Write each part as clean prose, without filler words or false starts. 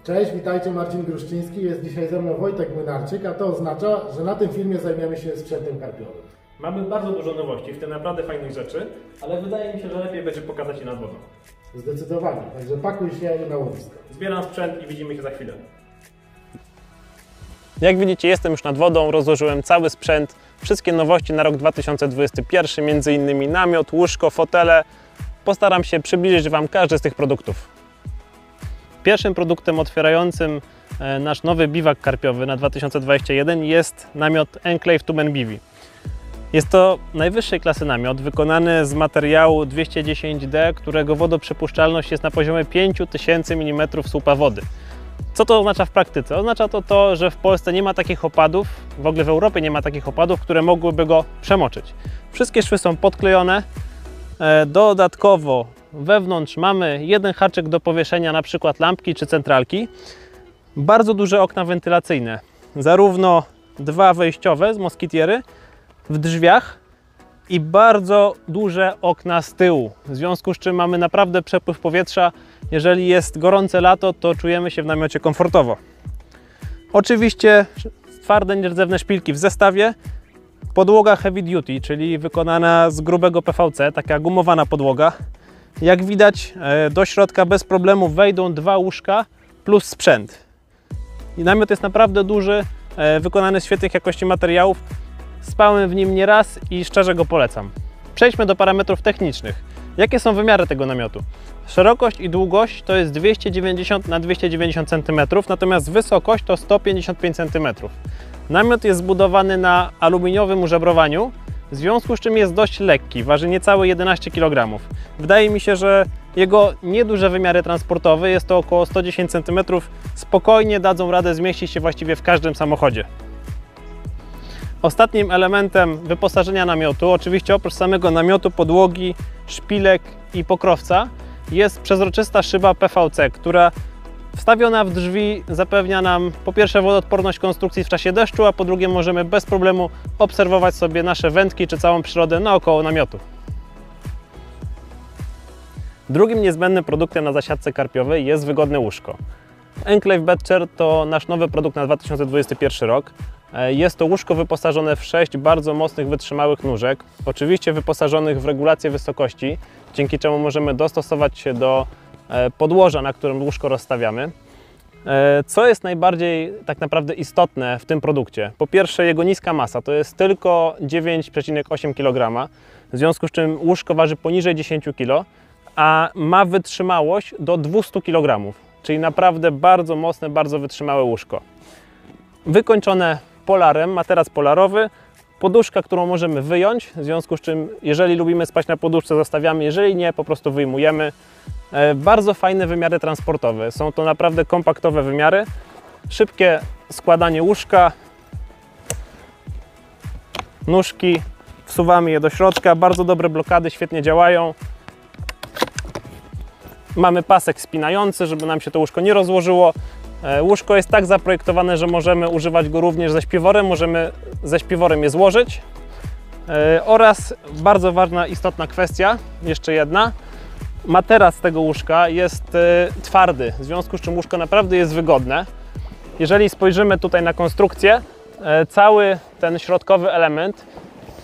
Cześć, witajcie, Marcin Gruszczyński, jest dzisiaj ze mną Wojtek Młynarczyk, a to oznacza, że na tym filmie zajmiemy się sprzętem karpiowym. Mamy bardzo dużo nowości, w tym naprawdę fajnych rzeczy, ale wydaje mi się, że lepiej będzie pokazać je nad wodą. Zdecydowanie, także pakuj się na łowisko. Zbieram sprzęt i widzimy się za chwilę. Jak widzicie, jestem już nad wodą, rozłożyłem cały sprzęt, wszystkie nowości na rok 2021, m.in. namiot, łóżko, fotele. Postaram się przybliżyć Wam każdy z tych produktów. Pierwszym produktem otwierającym nasz nowy biwak karpiowy na 2021 jest namiot Enclave Tuben Biwi. Jest to najwyższej klasy namiot, wykonany z materiału 210D, którego wodoprzepuszczalność jest na poziomie 5000 mm słupa wody. Co to oznacza w praktyce? Oznacza to, że w Polsce nie ma takich opadów, w ogóle w Europie nie ma takich opadów, które mogłyby go przemoczyć. Wszystkie szwy są podklejone. Dodatkowo wewnątrz mamy jeden haczyk do powieszenia na przykład lampki czy centralki. Bardzo duże okna wentylacyjne, zarówno dwa wejściowe z moskitiery w drzwiach i bardzo duże okna z tyłu, w związku z czym mamy naprawdę przepływ powietrza. Jeżeli jest gorące lato, to czujemy się w namiocie komfortowo. Oczywiście twarde, nierdzewne szpilki w zestawie. Podłoga heavy duty, czyli wykonana z grubego PVC, taka gumowana podłoga. Jak widać, do środka bez problemu wejdą dwa łóżka plus sprzęt. I namiot jest naprawdę duży, wykonany z świetnych jakości materiałów. Spałem w nim nieraz i szczerze go polecam. Przejdźmy do parametrów technicznych. Jakie są wymiary tego namiotu? Szerokość i długość to jest 290 na 290 cm, natomiast wysokość to 155 cm. Namiot jest zbudowany na aluminiowym użebrowaniu, w związku z czym jest dość lekki, waży niecałe 11 kg. Wydaje mi się, że jego nieduże wymiary transportowe, jest to około 110 cm, spokojnie dadzą radę zmieścić się właściwie w każdym samochodzie. Ostatnim elementem wyposażenia namiotu, oczywiście oprócz samego namiotu, podłogi, szpilek i pokrowca, jest przezroczysta szyba PVC, która wstawiona w drzwi zapewnia nam po pierwsze wodoodporność konstrukcji w czasie deszczu, a po drugie możemy bez problemu obserwować sobie nasze wędki czy całą przyrodę naokoło namiotu. Drugim niezbędnym produktem na zasiadce karpiowej jest wygodne łóżko. Enclave Bed Chair to nasz nowy produkt na 2021 rok. Jest to łóżko wyposażone w 6 bardzo mocnych, wytrzymałych nóżek, oczywiście wyposażonych w regulację wysokości, dzięki czemu możemy dostosować się do podłoża, na którym łóżko rozstawiamy. Co jest najbardziej tak naprawdę istotne w tym produkcie? Po pierwsze, jego niska masa, to jest tylko 9,8 kg, w związku z czym łóżko waży poniżej 10 kg, a ma wytrzymałość do 200 kg, czyli naprawdę bardzo mocne, bardzo wytrzymałe łóżko. Wykończone polarem, materac polarowy, poduszka, którą możemy wyjąć, w związku z czym jeżeli lubimy spać na poduszce, zostawiamy, jeżeli nie, po prostu wyjmujemy. Bardzo fajne wymiary transportowe, są to naprawdę kompaktowe wymiary, szybkie składanie łóżka, nóżki, wsuwamy je do środka, bardzo dobre blokady, świetnie działają. Mamy pasek spinający, żeby nam się to łóżko nie rozłożyło. Łóżko jest tak zaprojektowane, że możemy używać go również ze śpiworem, możemy ze śpiworem je złożyć. Oraz bardzo ważna, istotna kwestia, jeszcze jedna. Materac tego łóżka jest twardy, w związku z czym łóżko naprawdę jest wygodne. Jeżeli spojrzymy tutaj na konstrukcję, cały ten środkowy element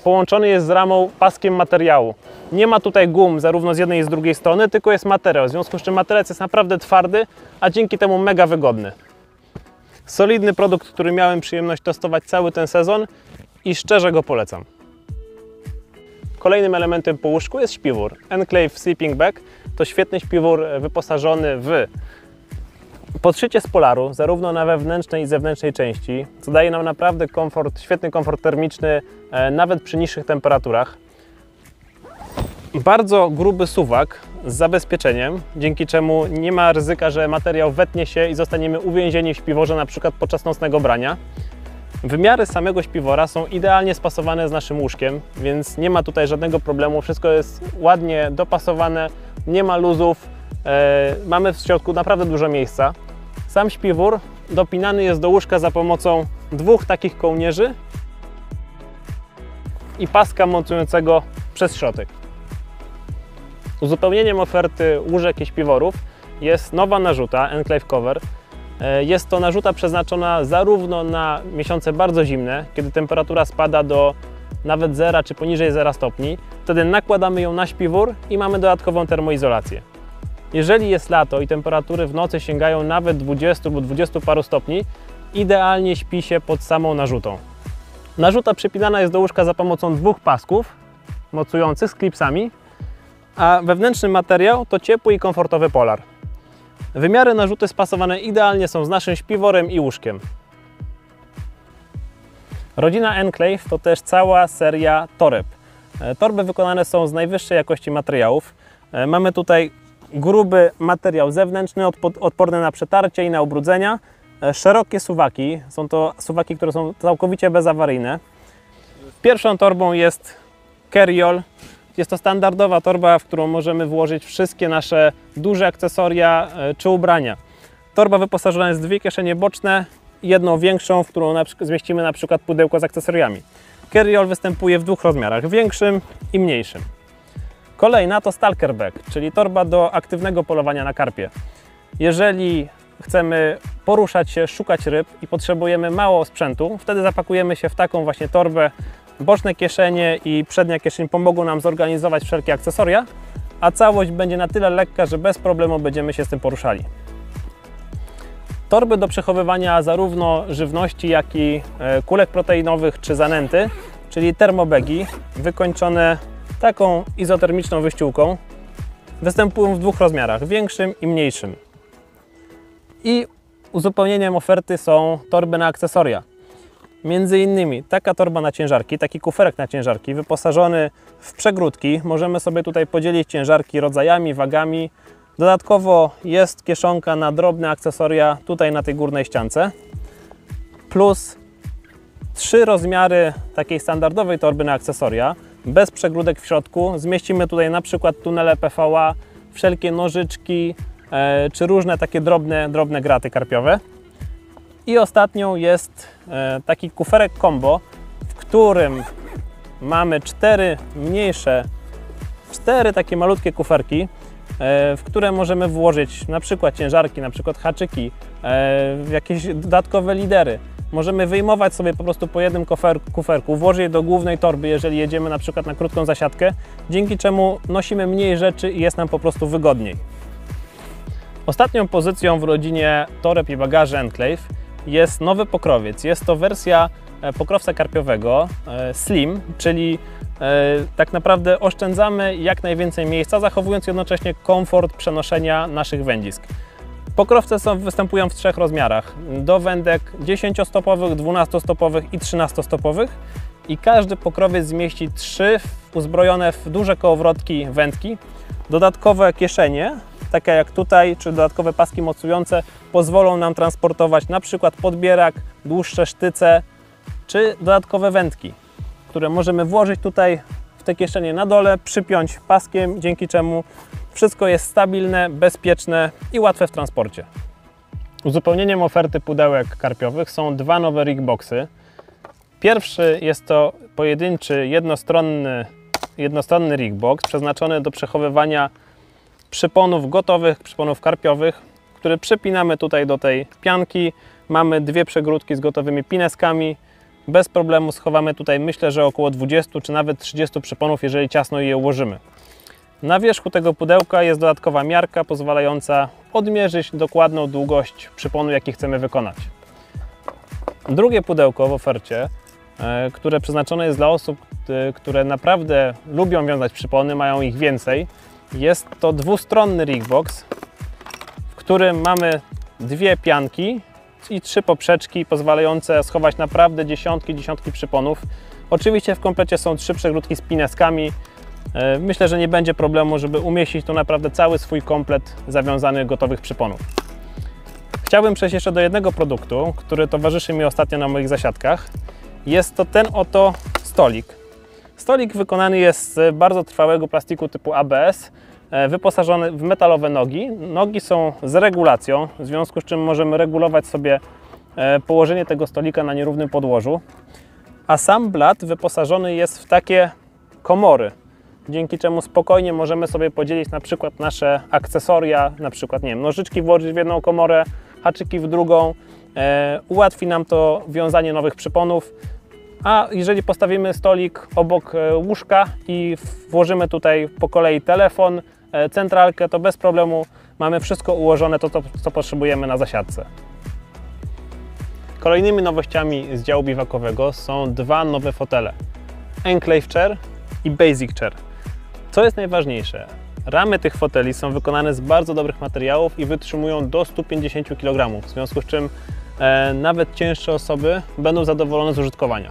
połączony jest z ramą paskiem materiału. Nie ma tutaj gum zarówno z jednej i z drugiej strony, tylko jest materiał, w związku z czym materac jest naprawdę twardy, a dzięki temu mega wygodny. Solidny produkt, który miałem przyjemność testować cały ten sezon i szczerze go polecam. Kolejnym elementem po łóżku jest śpiwór. Enclave Sleeping Bag to świetny śpiwór wyposażony w podszycie z polaru, zarówno na wewnętrznej i zewnętrznej części, co daje nam naprawdę komfort, świetny komfort termiczny, nawet przy niższych temperaturach. Bardzo gruby suwak z zabezpieczeniem, dzięki czemu nie ma ryzyka, że materiał wetnie się i zostaniemy uwięzieni w śpiworze, na przykład podczas nocnego brania. Wymiary samego śpiwora są idealnie spasowane z naszym łóżkiem, więc nie ma tutaj żadnego problemu, wszystko jest ładnie dopasowane, nie ma luzów, mamy w środku naprawdę dużo miejsca. Sam śpiwór dopinany jest do łóżka za pomocą dwóch takich kołnierzy i paska montującego przez środek. Uzupełnieniem oferty łóżek i śpiworów jest nowa narzuta Enclave Cover. Jest to narzuta przeznaczona zarówno na miesiące bardzo zimne, kiedy temperatura spada do nawet 0 czy poniżej 0 stopni. Wtedy nakładamy ją na śpiwór i mamy dodatkową termoizolację. Jeżeli jest lato i temperatury w nocy sięgają nawet 20 lub 20 paru stopni, idealnie śpi się pod samą narzutą. Narzuta przypinana jest do łóżka za pomocą 2 pasków mocujących z klipsami, a wewnętrzny materiał to ciepły i komfortowy polar. Wymiary narzuty spasowane idealnie są z naszym śpiworem i łóżkiem. Rodzina Enclave to też cała seria toreb. Torby wykonane są z najwyższej jakości materiałów. Mamy tutaj gruby materiał zewnętrzny, odporny na przetarcie i na ubrudzenia. Szerokie suwaki, są to suwaki, które są całkowicie bezawaryjne. Pierwszą torbą jest Carryall. Jest to standardowa torba, w którą możemy włożyć wszystkie nasze duże akcesoria czy ubrania. Torba wyposażona jest w 2 kieszenie boczne i jedną większą, w którą zmieścimy na przykład pudełko z akcesoriami. Carryall występuje w 2 rozmiarach, większym i mniejszym. Kolejna to Stalker Bag, czyli torba do aktywnego polowania na karpie. Jeżeli chcemy poruszać się, szukać ryb i potrzebujemy mało sprzętu, wtedy zapakujemy się w taką właśnie torbę. Boczne kieszenie i przednia kieszeń pomogą nam zorganizować wszelkie akcesoria, a całość będzie na tyle lekka, że bez problemu będziemy się z tym poruszali. Torby do przechowywania zarówno żywności, jak i kulek proteinowych czy zanęty, czyli termobagi, wykończone taką izotermiczną wyściółką, występują w 2 rozmiarach, większym i mniejszym. I uzupełnieniem oferty są torby na akcesoria. Między innymi taka torba na ciężarki, taki kuferek na ciężarki wyposażony w przegródki. Możemy sobie tutaj podzielić ciężarki rodzajami, wagami. Dodatkowo jest kieszonka na drobne akcesoria tutaj na tej górnej ściance. Plus 3 rozmiary takiej standardowej torby na akcesoria, bez przegródek w środku. Zmieścimy tutaj na przykład tunele PVA, wszelkie nożyczki, czy różne takie drobne graty karpiowe. I ostatnią jest taki kuferek combo, w którym mamy 4 takie malutkie kuferki, w które możemy włożyć na przykład ciężarki, na przykład haczyki, jakieś dodatkowe lidery. Możemy wyjmować sobie po prostu po jednym kuferku, włożyć je do głównej torby, jeżeli jedziemy na przykład na krótką zasiadkę, dzięki czemu nosimy mniej rzeczy i jest nam po prostu wygodniej. Ostatnią pozycją w rodzinie toreb i bagaży Enclave jest nowy pokrowiec. Jest to wersja pokrowca karpiowego Slim, czyli tak naprawdę oszczędzamy jak najwięcej miejsca, zachowując jednocześnie komfort przenoszenia naszych wędzisk. Pokrowce występują w 3 rozmiarach, do wędek 10-stopowych, 12-stopowych i 13-stopowych i każdy pokrowiec zmieści 3 uzbrojone w duże kołowrotki wędki. Dodatkowe kieszenie, takie jak tutaj, czy dodatkowe paski mocujące pozwolą nam transportować na przykład podbierak, dłuższe sztyce, czy dodatkowe wędki, które możemy włożyć tutaj w te kieszenie na dole, przypiąć paskiem, dzięki czemu wszystko jest stabilne, bezpieczne i łatwe w transporcie. Uzupełnieniem oferty pudełek karpiowych są 2 nowe rig boxy. Pierwszy jest to pojedynczy, jednostronny rig box przeznaczony do przechowywania przyponów gotowych, przyponów karpiowych, które przypinamy tutaj do tej pianki. Mamy 2 przegródki z gotowymi pineskami. Bez problemu schowamy tutaj, myślę, że około 20 czy nawet 30 przyponów, jeżeli ciasno je ułożymy. Na wierzchu tego pudełka jest dodatkowa miarka pozwalająca odmierzyć dokładną długość przyponu, jaki chcemy wykonać. Drugie pudełko w ofercie, które przeznaczone jest dla osób, które naprawdę lubią wiązać przypony, mają ich więcej. Jest to 2-stronny rig box, w którym mamy 2 pianki i 3 poprzeczki pozwalające schować naprawdę dziesiątki przyponów. Oczywiście w komplecie są 3 przegródki z pineskami. Myślę, że nie będzie problemu, żeby umieścić tu naprawdę cały swój komplet zawiązanych gotowych przyponów. Chciałbym przejść jeszcze do jednego produktu, który towarzyszy mi ostatnio na moich zasiadkach. Jest to ten oto stolik. Stolik wykonany jest z bardzo trwałego plastiku typu ABS, wyposażony w metalowe nogi. Nogi są z regulacją, w związku z czym możemy regulować sobie położenie tego stolika na nierównym podłożu. A sam blat wyposażony jest w takie komory, dzięki czemu spokojnie możemy sobie podzielić na przykład nasze akcesoria, na przykład nie wiem, nożyczki włożyć w jedną komorę, haczyki w drugą. Ułatwi nam to wiązanie nowych przyponów. A jeżeli postawimy stolik obok łóżka i włożymy tutaj po kolei telefon, centralkę, to bez problemu mamy wszystko ułożone, to co potrzebujemy na zasiadce. Kolejnymi nowościami z działu biwakowego są dwa nowe fotele: Enclave Chair i Basic Chair. Co jest najważniejsze, ramy tych foteli są wykonane z bardzo dobrych materiałów i wytrzymują do 150 kg, w związku z czym nawet cięższe osoby będą zadowolone z użytkowania.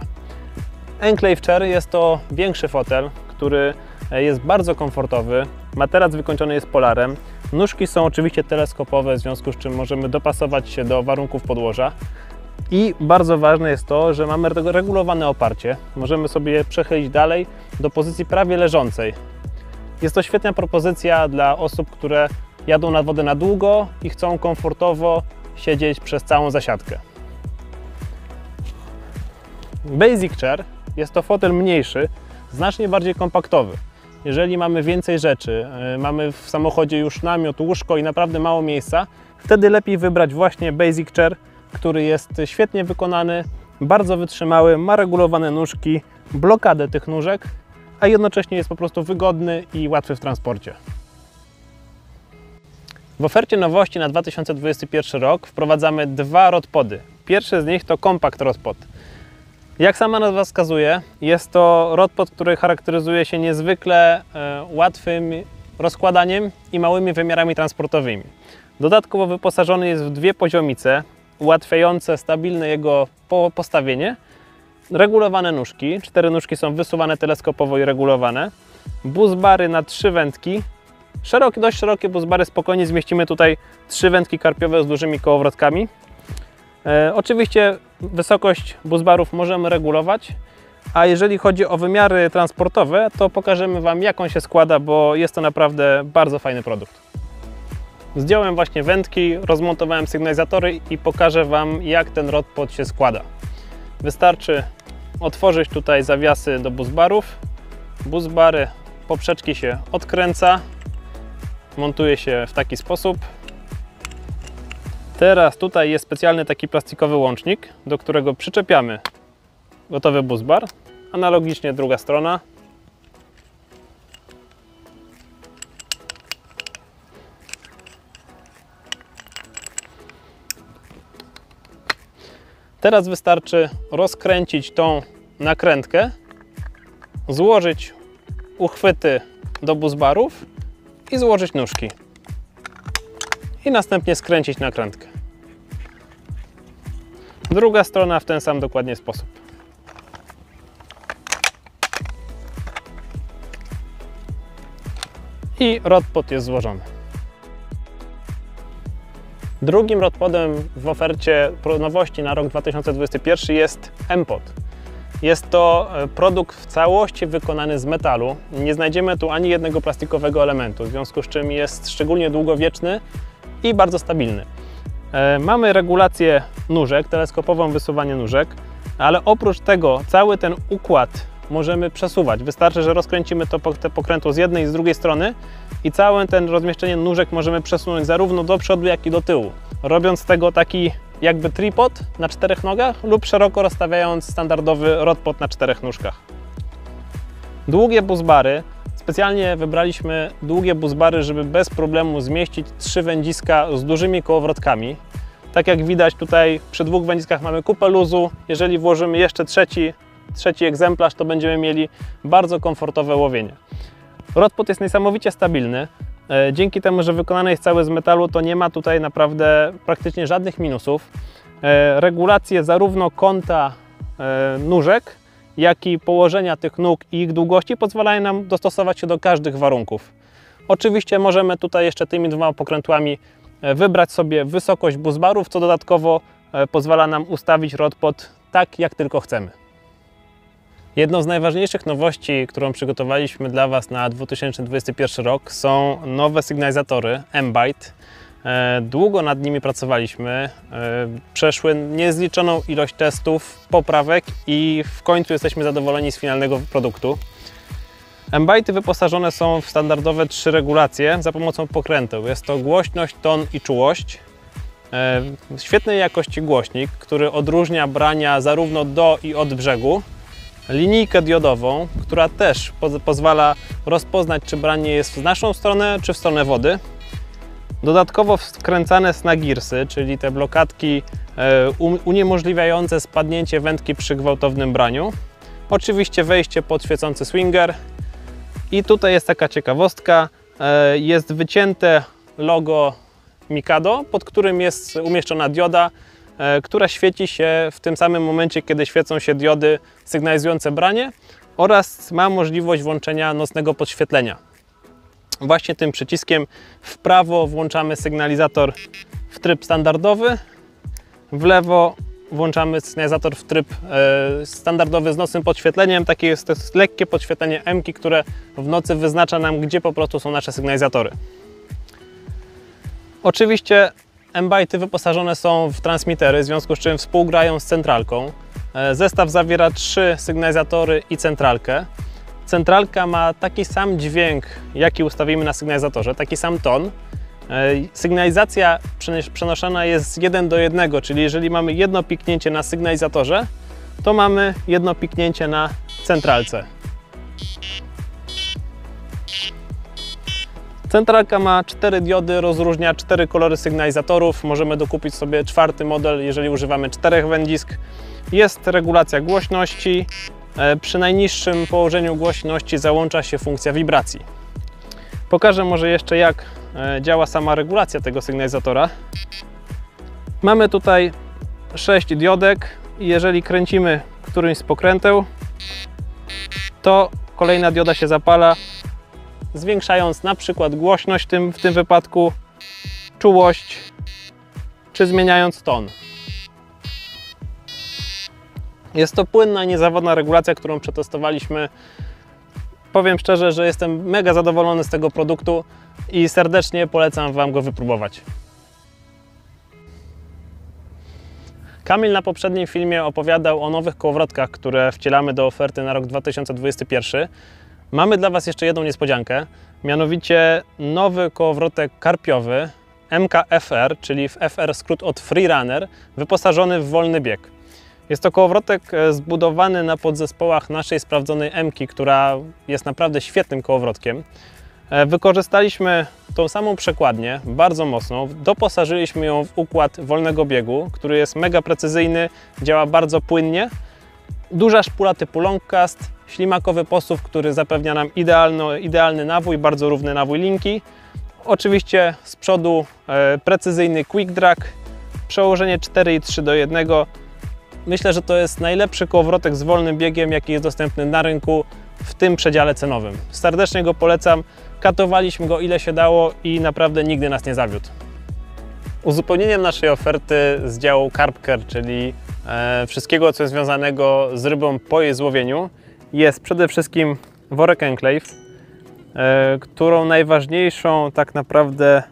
Enclave Chair jest to większy fotel, który jest bardzo komfortowy. Materac wykończony jest polarem. Nóżki są oczywiście teleskopowe, w związku z czym możemy dopasować się do warunków podłoża. I bardzo ważne jest to, że mamy regulowane oparcie. Możemy sobie przechylić dalej do pozycji prawie leżącej. Jest to świetna propozycja dla osób, które jadą na wodę na długo i chcą komfortowo siedzieć przez całą zasiadkę. Basic Chair jest to fotel mniejszy, znacznie bardziej kompaktowy. Jeżeli mamy więcej rzeczy, mamy w samochodzie już namiot, łóżko i naprawdę mało miejsca, wtedy lepiej wybrać właśnie Basic Chair, który jest świetnie wykonany, bardzo wytrzymały, ma regulowane nóżki, blokadę tych nóżek, a jednocześnie jest po prostu wygodny i łatwy w transporcie. W ofercie nowości na 2021 rok wprowadzamy dwa rodpody. Pierwszy z nich to Compact Rodpod. Jak sama nazwa wskazuje, jest to rodpod, który charakteryzuje się niezwykle łatwym rozkładaniem i małymi wymiarami transportowymi. Dodatkowo wyposażony jest w dwie poziomice, ułatwiające stabilne jego postawienie, regulowane nóżki, 4 nóżki są wysuwane teleskopowo i regulowane, buzbary na 3 wędki, dość szerokie buzbary, spokojnie zmieścimy tutaj 3 wędki karpiowe z dużymi kołowrotkami. Oczywiście wysokość buzbarów możemy regulować, a jeżeli chodzi o wymiary transportowe, to pokażemy Wam, jak on się składa, bo jest to naprawdę bardzo fajny produkt. Zdjąłem właśnie wędki, rozmontowałem sygnalizatory i pokażę Wam, jak ten rodpod się składa. Wystarczy otworzyć tutaj zawiasy do buzbarów. Buzbary, poprzeczki się odkręca, montuje się w taki sposób. Teraz tutaj jest specjalny taki plastikowy łącznik, do którego przyczepiamy gotowy buzbar. Analogicznie druga strona. Teraz wystarczy rozkręcić tą nakrętkę, złożyć uchwyty do buzbarów i złożyć nóżki. I następnie skręcić nakrętkę. Druga strona w ten sam dokładnie sposób. I rodpod jest złożony. Drugim rodpodem w ofercie nowości na rok 2021 jest M-Pod. Jest to produkt w całości wykonany z metalu. Nie znajdziemy tu ani jednego plastikowego elementu, w związku z czym jest szczególnie długowieczny i bardzo stabilny. Mamy regulację nóżek, teleskopową wysuwanie nóżek, ale oprócz tego cały ten układ możemy przesuwać. Wystarczy, że rozkręcimy te pokrętło z jednej i z drugiej strony i całe ten rozmieszczenie nóżek możemy przesunąć zarówno do przodu, jak i do tyłu, robiąc z tego taki jakby tripod na 4 nogach lub szeroko rozstawiając standardowy rodpod na 4 nóżkach. Długie buzbary. Specjalnie wybraliśmy długie buzbary, żeby bez problemu zmieścić 3 wędziska z dużymi kołowrotkami. Tak jak widać tutaj przy 2 wędziskach mamy kupę luzu. Jeżeli włożymy jeszcze trzeci egzemplarz, to będziemy mieli bardzo komfortowe łowienie. Rodpod jest niesamowicie stabilny. Dzięki temu, że wykonany jest cały z metalu, to nie ma tutaj naprawdę praktycznie żadnych minusów. Regulacje zarówno kąta nóżek, jak i położenia tych nóg i ich długości pozwalają nam dostosować się do każdych warunków. Oczywiście możemy tutaj jeszcze tymi 2 pokrętłami wybrać sobie wysokość buzbarów, co dodatkowo pozwala nam ustawić rodpod tak, jak tylko chcemy. Jedną z najważniejszych nowości, którą przygotowaliśmy dla Was na 2021 rok, są nowe sygnalizatory M-Bite. Długo nad nimi pracowaliśmy, przeszły niezliczoną ilość testów, poprawek i w końcu jesteśmy zadowoleni z finalnego produktu. M-Bite'y wyposażone są w standardowe 3 regulacje za pomocą pokręteł. Jest to głośność, ton i czułość. świetnej jakości głośnik, który odróżnia brania zarówno do i od brzegu, linijkę diodową, która też pozwala rozpoznać, czy branie jest w naszą stronę, czy w stronę wody. Dodatkowo wkręcane snagirsy, czyli te blokadki uniemożliwiające spadnięcie wędki przy gwałtownym braniu. Oczywiście wejście pod świecący swinger. I tutaj jest taka ciekawostka, jest wycięte logo Mikado, pod którym jest umieszczona dioda, która świeci się w tym samym momencie, kiedy świecą się diody sygnalizujące branie, oraz ma możliwość włączenia nocnego podświetlenia. Właśnie tym przyciskiem w prawo włączamy sygnalizator w tryb standardowy, w lewo włączamy sygnalizator w tryb standardowy z nocnym podświetleniem. Takie jest to lekkie podświetlenie M-ki, które w nocy wyznacza nam, gdzie po prostu są nasze sygnalizatory. Oczywiście M-Byty wyposażone są w transmitery, w związku z czym współgrają z centralką. Zestaw zawiera 3 sygnalizatory i centralkę. Centralka ma taki sam dźwięk, jaki ustawimy na sygnalizatorze, taki sam ton. Sygnalizacja przenoszona jest 1 do 1, czyli jeżeli mamy jedno piknięcie na sygnalizatorze, to mamy jedno piknięcie na centralce. Centralka ma 4 diody, rozróżnia 4 kolory sygnalizatorów. Możemy dokupić sobie 4. model, jeżeli używamy 4 wędzisk. Jest regulacja głośności. Przy najniższym położeniu głośności załącza się funkcja wibracji. Pokażę może jeszcze, jak działa sama regulacja tego sygnalizatora. Mamy tutaj 6 diodek i jeżeli kręcimy którymś z pokręteł, to kolejna dioda się zapala, zwiększając na przykład głośność w tym wypadku, czułość, czy zmieniając ton. Jest to płynna, niezawodna regulacja, którą przetestowaliśmy. Powiem szczerze, że jestem mega zadowolony z tego produktu i serdecznie polecam Wam go wypróbować. Kamil na poprzednim filmie opowiadał o nowych kołowrotkach, które wcielamy do oferty na rok 2021. Mamy dla Was jeszcze jedną niespodziankę, mianowicie nowy kołowrotek karpiowy MKFR, czyli FR skrót od Freerunner, wyposażony w wolny bieg. Jest to kołowrotek zbudowany na podzespołach naszej sprawdzonej M-ki, która jest naprawdę świetnym kołowrotkiem. Wykorzystaliśmy tą samą przekładnię, bardzo mocną, doposażyliśmy ją w układ wolnego biegu, który jest mega precyzyjny, działa bardzo płynnie. Duża szpula typu Longcast, ślimakowy posuw, który zapewnia nam idealny nawój, bardzo równy nawój linki. Oczywiście z przodu precyzyjny quick drag, przełożenie 4,3 do 1. Myślę, że to jest najlepszy kołowrotek z wolnym biegiem, jaki jest dostępny na rynku w tym przedziale cenowym. Serdecznie go polecam, katowaliśmy go ile się dało i naprawdę nigdy nas nie zawiódł. Uzupełnieniem naszej oferty z działu Carpcare, czyli wszystkiego, co jest związanego z rybą po jej złowieniu, jest przede wszystkim worek Enclave, którą najważniejszą, tak naprawdę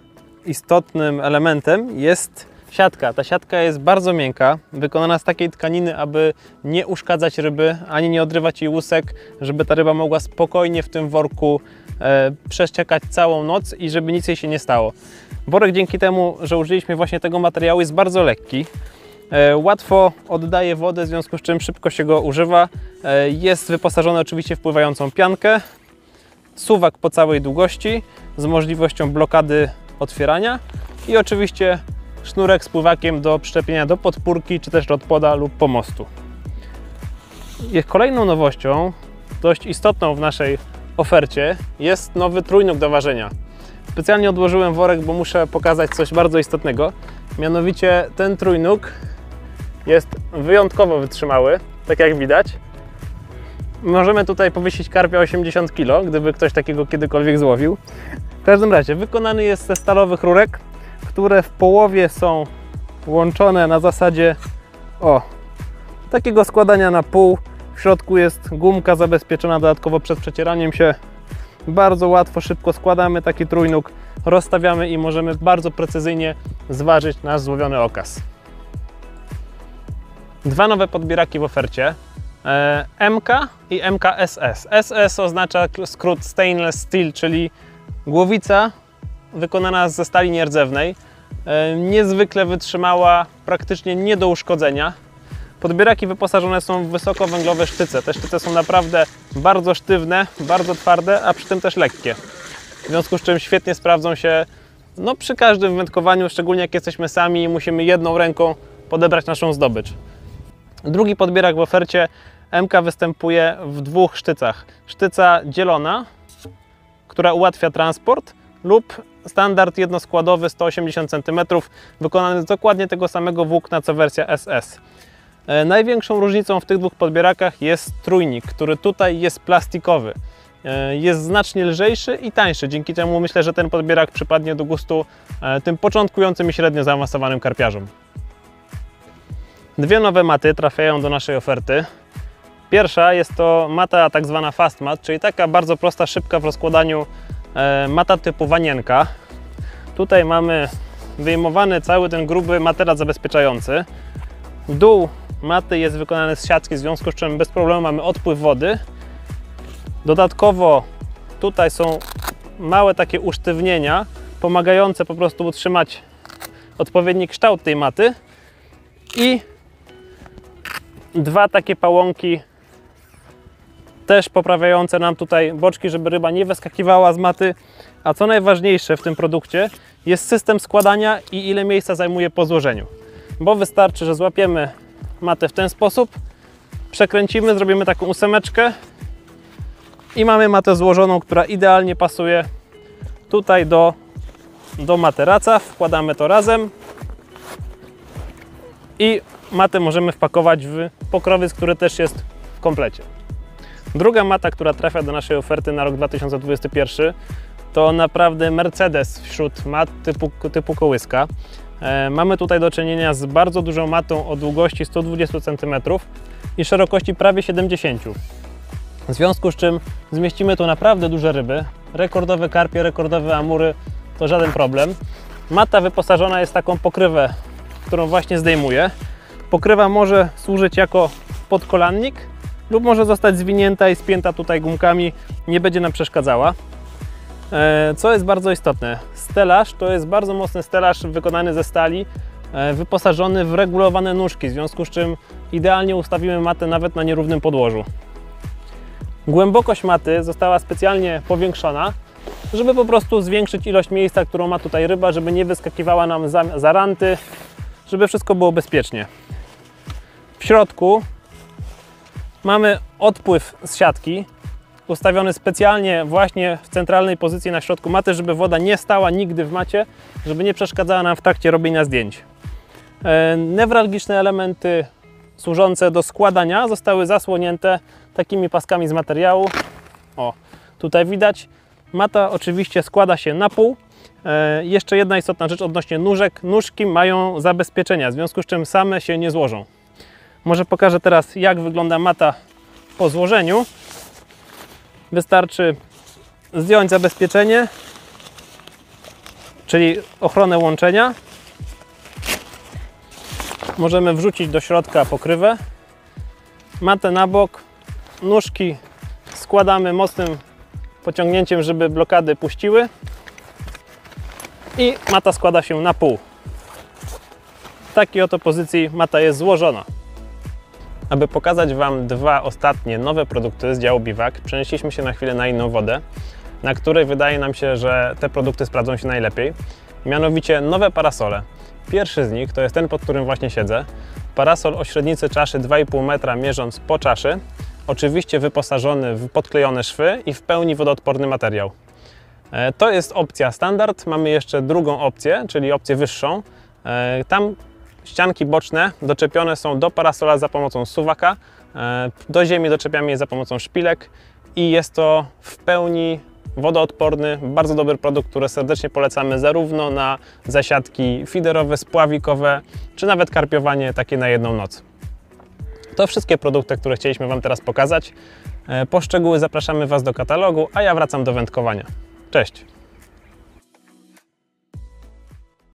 istotnym elementem jest siatka. Ta siatka jest bardzo miękka, wykonana z takiej tkaniny, aby nie uszkadzać ryby, ani nie odrywać jej łusek, żeby ta ryba mogła spokojnie w tym worku przeszczekać całą noc i żeby nic jej się nie stało. Worek dzięki temu, że użyliśmy właśnie tego materiału, jest bardzo lekki. Łatwo oddaje wodę, w związku z czym szybko się go używa. Jest wyposażony oczywiście w pływającą piankę, suwak po całej długości z możliwością blokady otwierania i oczywiście sznurek z pływakiem do przyczepienia do podpórki, czy też do podpoda lub pomostu. Kolejną nowością, dość istotną w naszej ofercie, jest nowy trójnóg do ważenia. Specjalnie odłożyłem worek, bo muszę pokazać coś bardzo istotnego. Mianowicie ten trójnóg jest wyjątkowo wytrzymały, tak jak widać. Możemy tutaj powiesić karpia 80 kg, gdyby ktoś takiego kiedykolwiek złowił. W każdym razie wykonany jest ze stalowych rurek, które w połowie są łączone na zasadzie takiego składania na pół. W środku jest gumka zabezpieczona dodatkowo przed przecieraniem się. Bardzo łatwo, szybko składamy taki trójnóg, rozstawiamy i możemy bardzo precyzyjnie zważyć nasz złowiony okaz. Dwa nowe podbieraki w ofercie. MK i MKSS. SS oznacza skrót Stainless Steel, czyli głowica wykonana ze stali nierdzewnej. niezwykle wytrzymała, praktycznie nie do uszkodzenia. Podbieraki wyposażone są w wysokowęglowe sztyce. Te sztyce są naprawdę bardzo sztywne, bardzo twarde, a przy tym też lekkie. W związku z czym świetnie sprawdzą się przy każdym wędkowaniu, szczególnie jak jesteśmy sami i musimy jedną ręką podebrać naszą zdobycz. Drugi podbierak w ofercie MK występuje w dwóch sztycach. Sztyca dzielona, która ułatwia transport, lub standard jednoskładowy 180 cm, wykonany z dokładnie tego samego włókna co wersja SS. Największą różnicą w tych dwóch podbierakach jest trójnik, który tutaj jest plastikowy. Jest znacznie lżejszy i tańszy, dzięki czemu myślę, że ten podbierak przypadnie do gustu tym początkującym i średnio zaawansowanym karpiarzom. Dwie nowe maty trafiają do naszej oferty. Pierwsza jest to mata tak zwana Fast Mat, czyli taka bardzo prosta, szybka w rozkładaniu mata typu wanienka. Tutaj mamy wyjmowany cały ten gruby materac zabezpieczający. Dół maty jest wykonany z siatki, w związku z czym bez problemu mamy odpływ wody. Dodatkowo tutaj są małe takie usztywnienia, pomagające po prostu utrzymać odpowiedni kształt tej maty. I dwa takie pałąki, też poprawiające nam tutaj boczki, żeby ryba nie wyskakiwała z maty. A co najważniejsze w tym produkcie jest system składania i ile miejsca zajmuje po złożeniu. Bo wystarczy, że złapiemy matę w ten sposób, przekręcimy, zrobimy taką ósemeczkę i mamy matę złożoną, która idealnie pasuje tutaj do materaca. Wkładamy to razem i matę możemy wpakować w pokrowiec, który też jest w komplecie. Druga mata, która trafia do naszej oferty na rok 2021, to naprawdę Mercedes wśród mat typu kołyska. Mamy tutaj do czynienia z bardzo dużą matą o długości 120 cm i szerokości prawie 70 cm. W związku z czym zmieścimy tu naprawdę duże ryby. Rekordowe karpie, rekordowe amury to żaden problem. Mata wyposażona jest w taką pokrywę, którą właśnie zdejmuję. Pokrywa może służyć jako podkolannik lub może zostać zwinięta i spięta tutaj gumkami, nie będzie nam przeszkadzała. Co jest bardzo istotne, stelaż to jest bardzo mocny stelaż wykonany ze stali, wyposażony w regulowane nóżki, w związku z czym idealnie ustawimy matę nawet na nierównym podłożu. Głębokość maty została specjalnie powiększona, żeby po prostu zwiększyć ilość miejsca, którą ma tutaj ryba, żeby nie wyskakiwała nam za ranty, żeby wszystko było bezpiecznie. W środku mamy odpływ z siatki, ustawiony specjalnie właśnie w centralnej pozycji na środku maty, żeby woda nie stała nigdy w macie, żeby nie przeszkadzała nam w trakcie robienia zdjęć. Newralgiczne elementy służące do składania zostały zasłonięte takimi paskami z materiału. O, tutaj widać. Mata oczywiście składa się na pół. Jeszcze jedna istotna rzecz odnośnie nóżek. Nóżki mają zabezpieczenia, w związku z czym same się nie złożą. Może pokażę teraz, jak wygląda mata po złożeniu. Wystarczy zdjąć zabezpieczenie, czyli ochronę łączenia. Możemy wrzucić do środka pokrywę, matę na bok, nóżki składamy mocnym pociągnięciem, żeby blokady puściły i mata składa się na pół. W takiej oto pozycji mata jest złożona. Aby pokazać Wam dwa ostatnie nowe produkty z działu Biwak, przenieśliśmy się na chwilę na inną wodę, na której wydaje nam się, że te produkty sprawdzą się najlepiej. Mianowicie nowe parasole. Pierwszy z nich to jest ten, pod którym właśnie siedzę. Parasol o średnicy czaszy 2,5 metra mierząc po czaszy. Oczywiście wyposażony w podklejone szwy i w pełni wodoodporny materiał. To jest opcja standard. Mamy jeszcze drugą opcję, czyli opcję wyższą. Tam ścianki boczne doczepione są do parasola za pomocą suwaka. Do ziemi doczepiamy je za pomocą szpilek i jest to w pełni wodoodporny, bardzo dobry produkt, który serdecznie polecamy zarówno na zasiadki fiderowe, spławikowe, czy nawet karpiowanie takie na jedną noc. To wszystkie produkty, które chcieliśmy Wam teraz pokazać. Po szczegóły zapraszamy Was do katalogu, a ja wracam do wędkowania. Cześć!